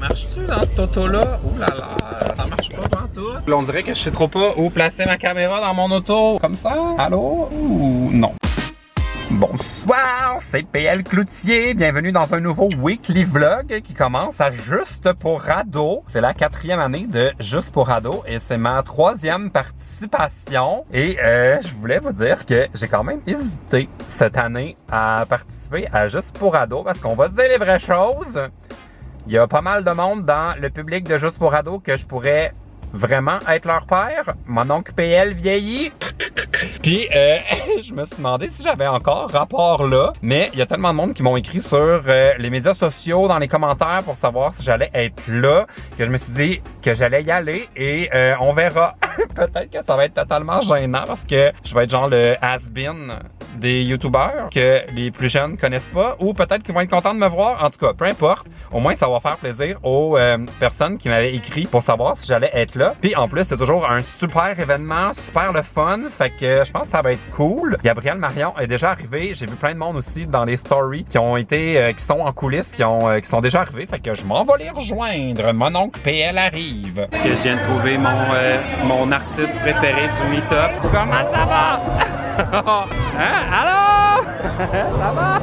marche-tu dans cette auto-là? Ouh là là, ça marche pas partout. Là, on dirait que je sais trop pas où placer ma caméra dans mon auto. Comme ça? Allô? Ou non? Bonsoir, c'est PL Cloutier. Bienvenue dans un nouveau weekly vlog qui commence à Juste pour Ado. C'est la 4e année de Juste pour Ado et c'est ma 3e participation. Et je voulais vous dire que j'ai quand même hésité cette année à participer à Juste pour Ado parce qu'on va se dire les vraies choses. Il y a pas mal de monde dans le public de Juste pour Ado que je pourrais vraiment être leur père. Mon oncle PL vieillit. Puis je me suis demandé si j'avais encore rapport là, mais il y a tellement de monde qui m'ont écrit sur les médias sociaux, dans les commentaires pour savoir si j'allais être là, que je me suis dit que j'allais y aller et on verra. Peut-être que ça va être totalement gênant parce que je vais être genre le has-been des youtubeurs que les plus jeunes connaissent pas, ou peut-être qu'ils vont être contents de me voir. En tout cas, peu importe, au moins ça va faire plaisir aux personnes qui m'avaient écrit pour savoir si j'allais être là. Puis en plus, c'est toujours un super événement, super le fun, fait que je pense que ça va être cool. Gabriel Marion est déjà arrivé, j'ai vu plein de monde aussi dans les stories qui ont été, qui sont en coulisses, qui sont déjà arrivés, fait que je m'en vais les rejoindre. Mon oncle PL arrive. Que je viens de trouver mon artiste préféré du meet-up. Comment ça va? Hein? Allô? Ça va?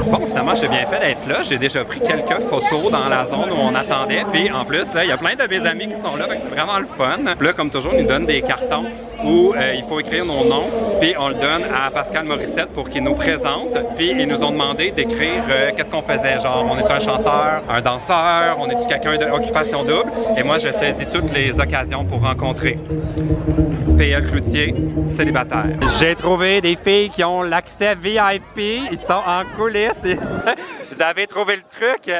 Bon, finalement, j'ai bien fait d'être là. J'ai déjà pris quelques photos dans la zone où on attendait. Puis en plus, il y a plein de mes amis qui sont là, donc c'est vraiment le fun. Puis là, comme toujours, ils nous donnent des cartons où il faut écrire nos noms. Puis on le donne à Pascal Morissette pour qu'il nous présente. Puis ils nous ont demandé d'écrire qu'est-ce qu'on faisait. Genre, on est un chanteur, un danseur, on est quelqu'un d'occupation double. Et moi, je saisis toutes les occasions pour rencontrer PL Cloutier, célibataire. J'ai trouvé des filles qui ont l'accès VIP. Ils sont en coulisses. Vous avez trouvé le truc?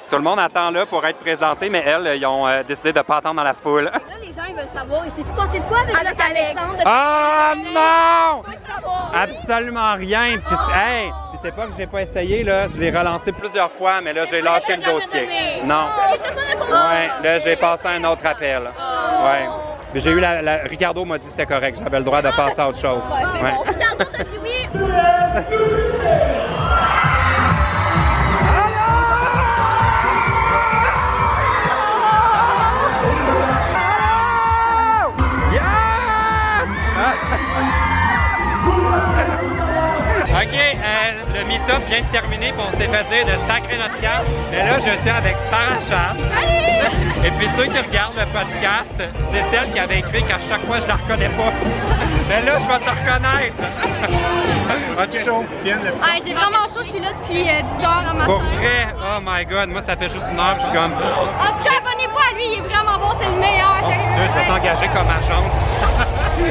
Tout le monde attend là pour être présenté, mais elles, ils ont décidé de ne pas attendre dans la foule. Là, les gens, ils veulent savoir. Et sais-tu passé de quoi avec Alexandre? Oh non! Absolument rien. Puis, hey, puis c'est pas que j'ai pas essayé, là. Je l'ai relancé plusieurs fois, mais là, j'ai lâché le dossier. Non. Ouais, là, j'ai passé un autre appel. Ouais. Mais j'ai eu Ricardo m'a dit que c'était correct, j'avais le droit de passer à autre chose. Ouais. Ricardo t'a dit oui! OK, le meet-up vient de terminer puis on s'est fait dire de sacrer notre camp. Mais là, je suis avec Sarah Chan. Et puis ceux qui regardent le podcast, c'est celle qui avait écrit qu'à chaque fois je la reconnais pas. Mais là, je vais te reconnaître. OK, chaud. J'ai vraiment chaud, je suis là depuis 10 heures à matin. Pour vrai? Oh my god, moi ça fait juste une heure, je suis comme... En tout cas, abonnez-vous à lui, il est vraiment bon, c'est le meilleur. Oh mon Dieu, je vais t'engager comme agente.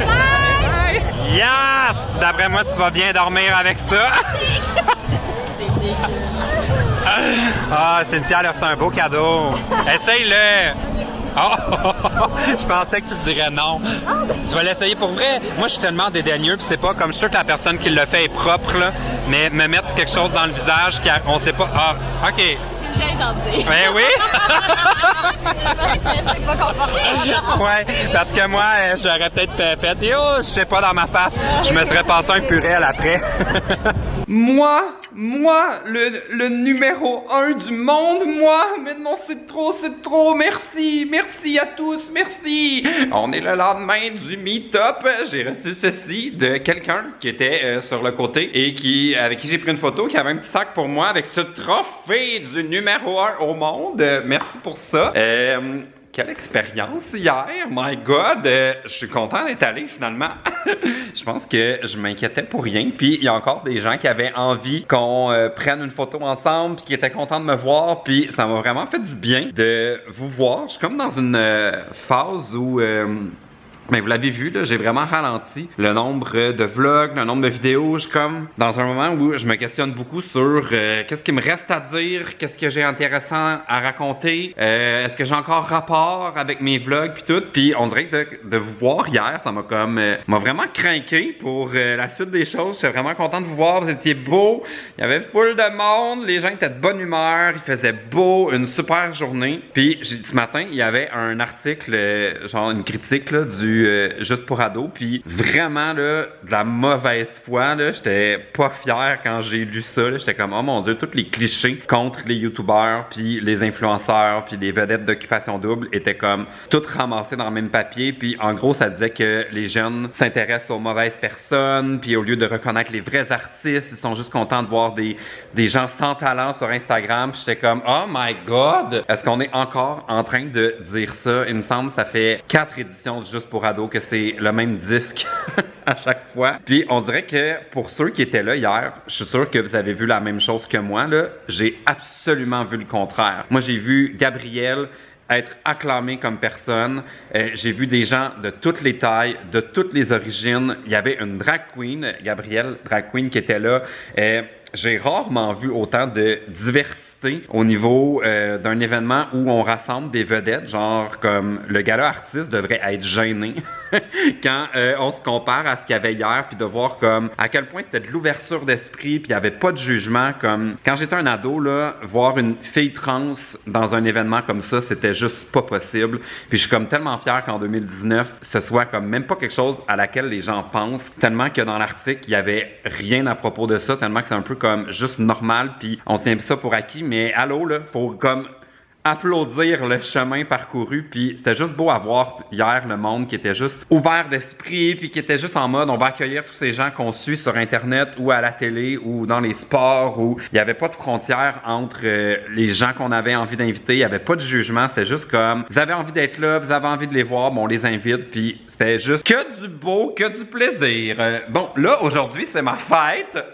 Bye! Yes! D'après moi, tu vas bien dormir avec ça. C'est dégueu. Ah, Cynthia a reçu un beau cadeau. Essaye-le! Oh! Je pensais que tu dirais non. Je vais l'essayer pour vrai. Moi, je suis tellement dédaigneux, puis c'est pas comme je suis sûr que la personne qui le fait est propre, là, mais me mettre quelque chose dans le visage qu'on sait pas. Ah, OK. C'est bien gentil. Ben oui! C'est pas confortable. Ouais, parce que moi, j'aurais peut-être fait, je sais pas, dans ma face, je me serais passé un purel après. Moi, le numéro 1 du monde, moi, mais non, c'est trop, merci à tous, merci. On est le lendemain du meet-up, j'ai reçu ceci de quelqu'un qui était sur le côté et avec qui j'ai pris une photo, qui avait un petit sac pour moi avec ce trophée du numéro 1 au monde. Merci pour ça. Quelle expérience hier! My God! Je suis content d'être allé finalement. Je pense que je m'inquiétais pour rien. Puis il y a encore des gens qui avaient envie qu'on prenne une photo ensemble, puis qui étaient contents de me voir. Puis ça m'a vraiment fait du bien de vous voir. Je suis comme dans une phase où... mais vous l'avez vu, là, j'ai vraiment ralenti le nombre de vlogs, le nombre de vidéos. Je suis comme dans un moment où je me questionne beaucoup sur qu'est-ce qui me reste à dire, qu'est-ce que j'ai intéressant à raconter, est-ce que j'ai encore rapport avec mes vlogs puis tout. Puis on dirait que de vous voir hier, ça m'a comme m'a vraiment craqué pour la suite des choses. Je suis vraiment content de vous voir, vous étiez beaux, il y avait full de monde, les gens étaient de bonne humeur, il faisait beau, une super journée. Puis ce matin, il y avait un article, genre une critique là, du du Juste pour ados. Puis vraiment, là, de la mauvaise foi, là, j'étais pas fier quand j'ai lu ça. J'étais comme, oh mon Dieu, tous les clichés contre les youtubeurs, puis les influenceurs, puis les vedettes d'Occupation Double étaient comme toutes ramassées dans le même papier. Puis en gros, ça disait que les jeunes s'intéressent aux mauvaises personnes, puis au lieu de reconnaître les vrais artistes, ils sont juste contents de voir des gens sans talent sur Instagram. Puis j'étais comme, oh my god, est-ce qu'on est encore en train de dire ça? Il me semble que ça fait 4 éditions de Juste pour ados que c'est le même disque à chaque fois. Puis on dirait que pour ceux qui étaient là hier, je suis sûr que vous avez vu la même chose que moi, là. J'ai absolument vu le contraire. Moi, j'ai vu Gabrielle être acclamée comme personne. J'ai vu des gens de toutes les tailles, de toutes les origines. Il y avait une drag queen, Gabrielle, drag queen, qui était là. J'ai rarement vu autant de diversité au niveau d'un événement où on rassemble des vedettes, genre comme le gala artiste devrait être gêné quand on se compare à ce qu'il y avait hier, puis de voir comme à quel point c'était de l'ouverture d'esprit, puis il n'y avait pas de jugement. Comme quand j'étais un ado, là, voir une fille trans dans un événement comme ça, c'était juste pas possible. Puis je suis comme tellement fier qu'en 2019, ce soit comme même pas quelque chose à laquelle les gens pensent, tellement que dans l'article, il y avait rien à propos de ça, tellement que c'est un peu comme juste normal, puis on tient ça pour acquis, mais allô, là, faut comme applaudir le chemin parcouru, puis c'était juste beau à voir hier le monde qui était juste ouvert d'esprit, puis qui était juste en mode on va accueillir tous ces gens qu'on suit sur internet ou à la télé ou dans les sports, où il n'y avait pas de frontières entre les gens qu'on avait envie d'inviter, il n'y avait pas de jugement, c'était juste comme vous avez envie d'être là, vous avez envie de les voir, bon on les invite, puis c'était juste que du beau, que du plaisir. Bon là aujourd'hui c'est ma fête.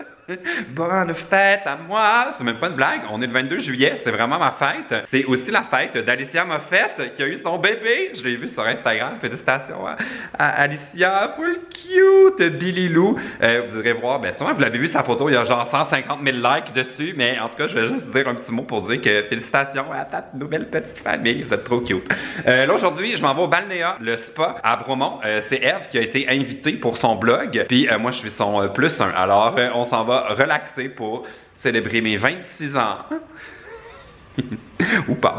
Bonne fête à moi! C'est même pas une blague, on est le 22 juillet, c'est vraiment ma fête. C'est aussi la fête d'Alicia Moffett qui a eu son bébé. Je l'ai vu sur Instagram, félicitations à Alicia, full cute, Billy Lou. Vous irez voir, bien sûrement vous l'avez vu sa photo, il y a genre 150 000 likes dessus, mais en tout cas je vais juste dire un petit mot pour dire que félicitations à ta nouvelle petite famille, vous êtes trop cute. Là aujourd'hui, je m'en vais au Balnéa, le spa à Bromont. C'est Eve qui a été invitée pour son blog, puis moi je suis son +1, alors on s'en va relaxer pour célébrer mes 26 ans. Ou pas.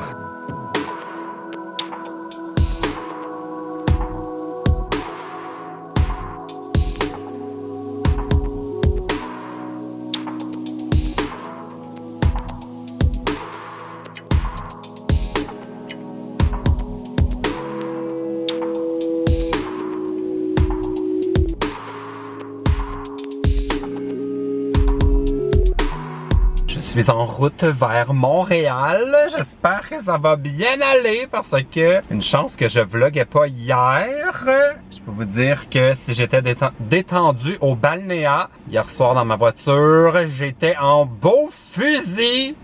Je suis en route vers Montréal. J'espère que ça va bien aller parce que une chance que je vloguais pas hier. Je peux vous dire que si j'étais détendu au Balnéa hier soir dans ma voiture, j'étais en beau fusil.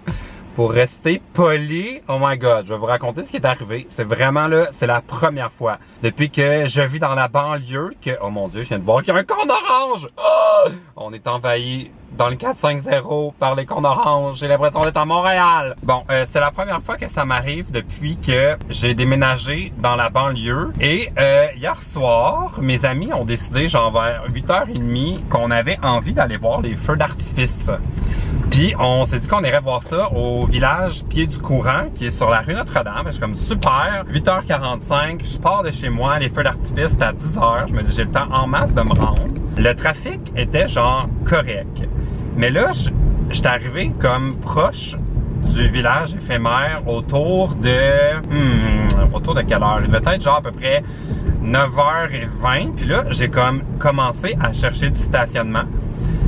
Pour rester poli, oh my god, je vais vous raconter ce qui est arrivé. C'est vraiment là, c'est la première fois. Depuis que je vis dans la banlieue que, oh mon dieu, je viens de voir qu'il y a un cône orange! Oh! On est envahi dans le 450 par les cônes oranges. J'ai l'impression d'être à Montréal. Bon, c'est la première fois que ça m'arrive depuis que j'ai déménagé dans la banlieue. Et hier soir, mes amis ont décidé, genre vers 8h30, qu'on avait envie d'aller voir les feux d'artifice. Puis on s'est dit qu'on irait voir ça au village Pied du Courant qui est sur la rue Notre-Dame. Je suis comme super, 8h45, je pars de chez moi, les feux d'artifice c'est à 10h. Je me dis j'ai le temps en masse de me rendre. Le trafic était genre correct. Mais là, j'étais arrivé comme proche du village éphémère autour de quelle heure? Il devait être genre à peu près 9h20. Puis là, j'ai comme commencé à chercher du stationnement.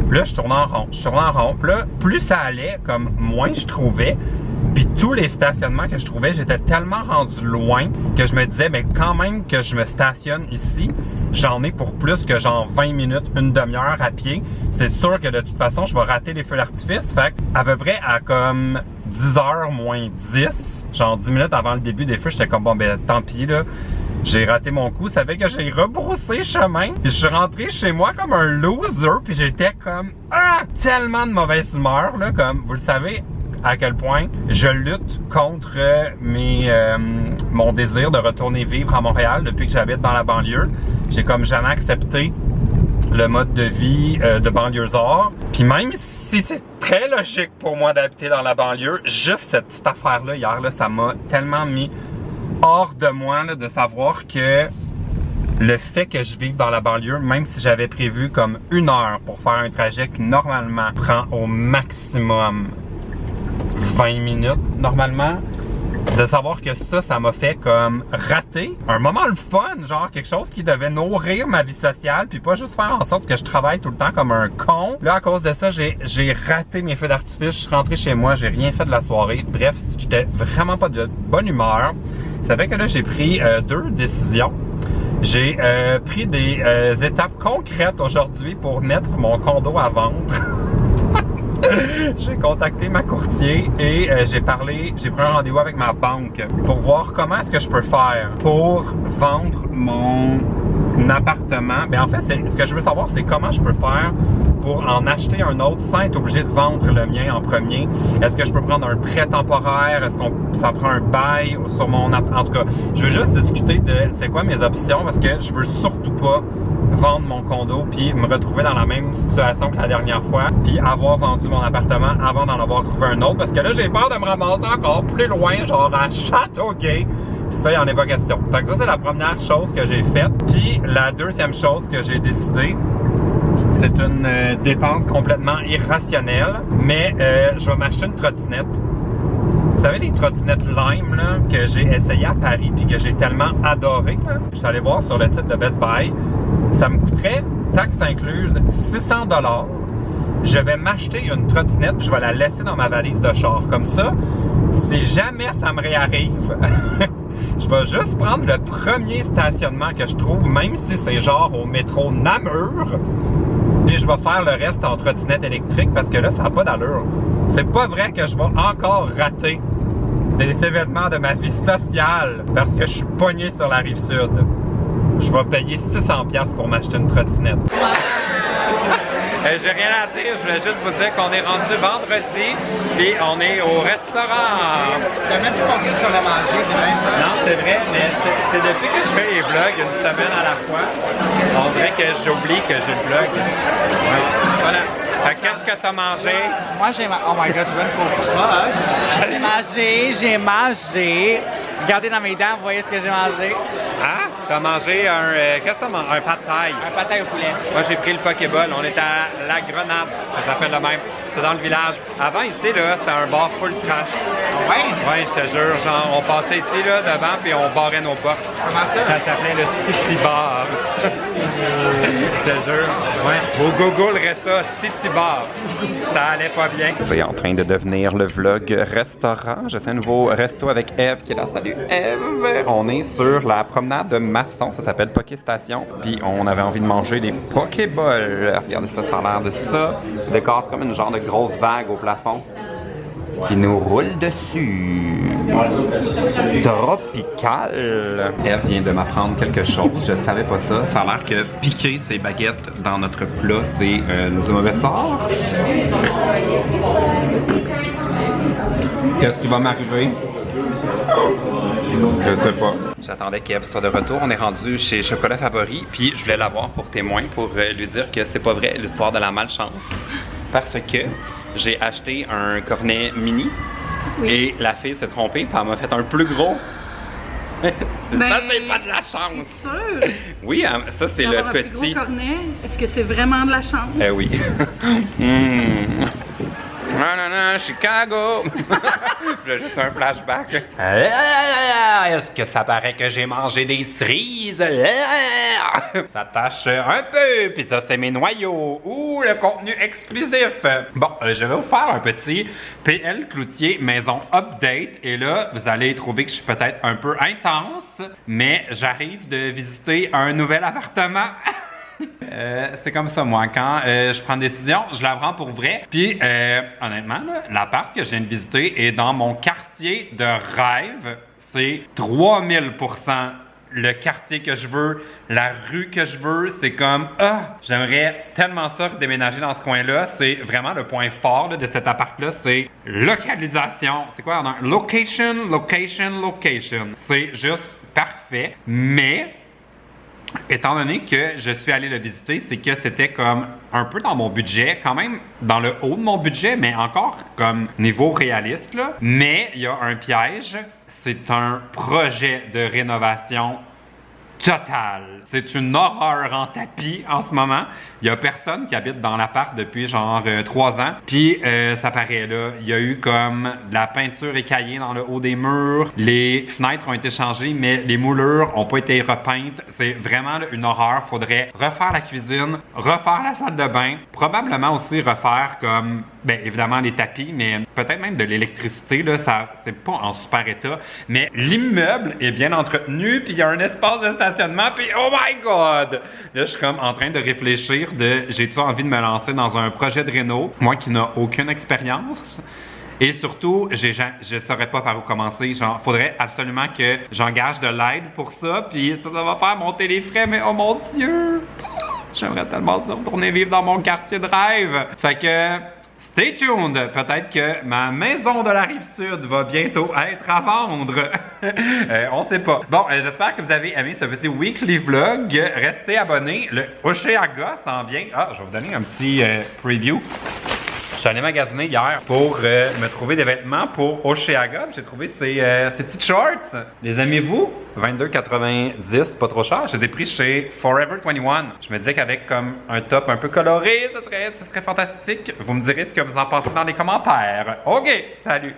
Puis là, je tournais en rond. Puis là, plus ça allait, comme moins je trouvais. Puis tous les stationnements que je trouvais, j'étais tellement rendu loin que je me disais, mais quand même que je me stationne ici, j'en ai pour plus que genre 20 minutes, une demi-heure à pied. C'est sûr que de toute façon, je vais rater les feux d'artifice. Fait à peu près à comme 10h moins 10, genre 10 minutes avant le début des feux, j'étais comme, bon, ben tant pis, là. J'ai raté mon coup, ça fait que j'ai rebroussé chemin, puis je suis rentré chez moi comme un loser, puis j'étais comme tellement de mauvaise humeur là, comme vous le savez à quel point je lutte contre mon désir de retourner vivre à Montréal depuis que j'habite dans la banlieue. J'ai comme jamais accepté le mode de vie de banlieusard. Puis même si c'est très logique pour moi d'habiter dans la banlieue, juste cette petite affaire-là hier, là, ça m'a tellement mis hors de moi là, de savoir que le fait que je vive dans la banlieue, même si j'avais prévu comme 1 heure pour faire un trajet qui normalement prend au maximum 20 minutes, normalement, de savoir que ça m'a fait comme rater un moment le fun, genre quelque chose qui devait nourrir ma vie sociale, puis pas juste faire en sorte que je travaille tout le temps comme un con. Là, à cause de ça, j'ai raté mes feux d'artifice, je suis rentré chez moi, j'ai rien fait de la soirée. Bref, j'étais vraiment pas de bonne humeur. Ça fait que là, j'ai pris 2 décisions. J'ai pris des étapes concrètes aujourd'hui pour mettre mon condo à vendre. J'ai contacté ma courtier et j'ai pris un rendez-vous avec ma banque pour voir comment est-ce que je peux faire pour vendre mon appartement. Mais en fait, ce que je veux savoir, c'est comment je peux faire pour en acheter un autre sans être obligé de vendre le mien en premier. Est-ce que je peux prendre un prêt temporaire? Est-ce que ça prend un bail sur mon appart? En tout cas, je veux juste discuter de c'est quoi mes options parce que je veux surtout pas vendre mon condo puis me retrouver dans la même situation que la dernière fois puis avoir vendu mon appartement avant d'en avoir trouvé un autre parce que là j'ai peur de me ramasser encore plus loin, genre à Châteauguay, puis ça il en est pas question. Fait que ça c'est la première chose que j'ai faite. Puis la deuxième chose que j'ai décidé, c'est une dépense complètement irrationnelle, mais je vais m'acheter une trottinette. Vous savez les trottinettes Lime là, que j'ai essayé à Paris puis que j'ai tellement adoré là? Je suis allé voir sur le site de Best Buy. Ça me coûterait, taxes incluses, 600 $. Je vais m'acheter une trottinette puis je vais la laisser dans ma valise de char. Comme ça, si jamais ça me réarrive, je vais juste prendre le premier stationnement que je trouve, même si c'est genre au métro Namur, puis je vais faire le reste en trottinette électrique parce que là, ça n'a pas d'allure. C'est pas vrai que je vais encore rater des événements de ma vie sociale parce que je suis pogné sur la Rive-Sud. Je vais payer 600$ pour m'acheter une trottinette. J'ai rien à dire, je voulais juste vous dire qu'on est rendu vendredi, puis on est au restaurant. T'as même pas compris ce qu'on a mangé, c'est même ça? Non, c'est vrai, mais c'est depuis que je fais les vlogs une semaine à la fois, on dirait que j'oublie que j'ai le vlog. Ouais. Voilà. Fait qu'est-ce que t'as mangé? Moi, j'ai mangé. Oh my god, tu veux une course? J'ai mangé. Regardez dans mes dents, vous voyez ce que j'ai mangé. Ah? T'as mangé un... qu'est-ce que t'as mangé? Un pad thai. Un pad thai au poulet. Moi, j'ai pris le Pokéball. On est à La Grenade. Ça s'appelle le même. C'est dans le village. Avant, ici, là, c'était un bar full trash. Ouais? Ouais, je te jure. Genre, on passait ici, là, devant, puis on barrait nos portes. Comment ça? Ça s'appelait le City Bar. Je te jure. Ouais. Au Google, reste ça, City Bar. Ça allait pas bien. C'est en train de devenir le vlog restaurant. J'essaie un nouveau resto avec Eve qui est là. Salut Eve! On est sur la promenade de Masson. Ça s'appelle Pokéstation. Puis on avait envie de manger des Pokéballs. Regardez ça, ça a l'air de ça. Le décor, c'est comme une genre de grosse vague au plafond qui nous roule dessus. Tropical. Eve vient de m'apprendre quelque chose. Je savais pas ça. Ça a l'air que piquer ses baguettes dans notre plat, c'est du mauvais sort. Qu'est-ce qui va m'arriver? Je sais pas. J'attendais qu'Eve soit de retour. On est rendu chez Chocolat Favori. Puis je voulais l'avoir pour témoin pour lui dire que c'est pas vrai l'histoire de la malchance. Parce que j'ai acheté un cornet mini et la fille s'est trompée puis elle m'a fait un plus gros. Ça, c'est pas de la chance. C'est sûr. Oui, hein, ça c'est le un petit. plus gros cornet, est-ce que c'est vraiment de la chance? Oui. Non, Chicago! J'ai juste un flashback. Est-ce que ça paraît que j'ai mangé des cerises? Ça tâche un peu, puis ça c'est mes noyaux. Ou le contenu exclusif. Bon, je vais vous faire un petit PL Cloutier maison update. Et là, vous allez trouver que je suis peut-être un peu intense, mais j'arrive de visiter un nouvel appartement. C'est comme ça, moi. Quand je prends une décision, je la prends pour vrai. Puis, honnêtement, l'appart que je viens de visiter est dans mon quartier de rêve. C'est 3000% le quartier que je veux, la rue que je veux. C'est comme, j'aimerais tellement ça déménager dans ce coin-là. C'est vraiment le point fort là, de cet appart-là. C'est localisation. C'est quoi? Location. C'est juste parfait. Mais... étant donné que je suis allé le visiter, c'est que c'était comme un peu dans mon budget, quand même dans le haut de mon budget, mais encore comme niveau réaliste, là. Mais il y a un piège, c'est un projet de rénovation total. C'est une horreur en tapis en ce moment. Il y a personne qui habite dans l'appart depuis genre 3 ans. Puis ça paraît là, il y a eu comme de la peinture écaillée dans le haut des murs. Les fenêtres ont été changées, mais les moulures ont pas été repeintes. C'est vraiment là, une horreur. Faudrait refaire la cuisine, refaire la salle de bain, probablement aussi refaire comme, ben évidemment les tapis, mais peut-être même de l'électricité là. Ça, c'est pas en super état. Mais l'immeuble est bien entretenu, puis il y a un espace de stationnement, puis oh my god! Là, je suis comme en train de réfléchir de j'ai-tu envie de me lancer dans un projet de réno, moi qui n'ai aucune expérience. Et surtout, je saurais pas par où commencer. Genre, faudrait absolument que j'engage de l'aide pour ça, puis ça va faire monter les frais, mais oh mon Dieu! J'aimerais tellement ça retourner vivre dans mon quartier de rêve. Fait que stay tuned! Peut-être que ma maison de la Rive-Sud va bientôt être à vendre. On sait pas. Bon, j'espère que vous avez aimé ce petit weekly vlog. Restez abonnés. Le Oshéaga s'en vient. Ah, je vais vous donner un petit preview. Je suis allé magasiner hier pour me trouver des vêtements pour Oshéaga. J'ai trouvé ces petites shorts. Les aimez-vous? 22,90, pas trop cher. Je les ai pris chez Forever 21. Je me disais qu'avec comme un top un peu coloré, ce serait fantastique. Vous me direz ce que vous en pensez dans les commentaires. OK, salut!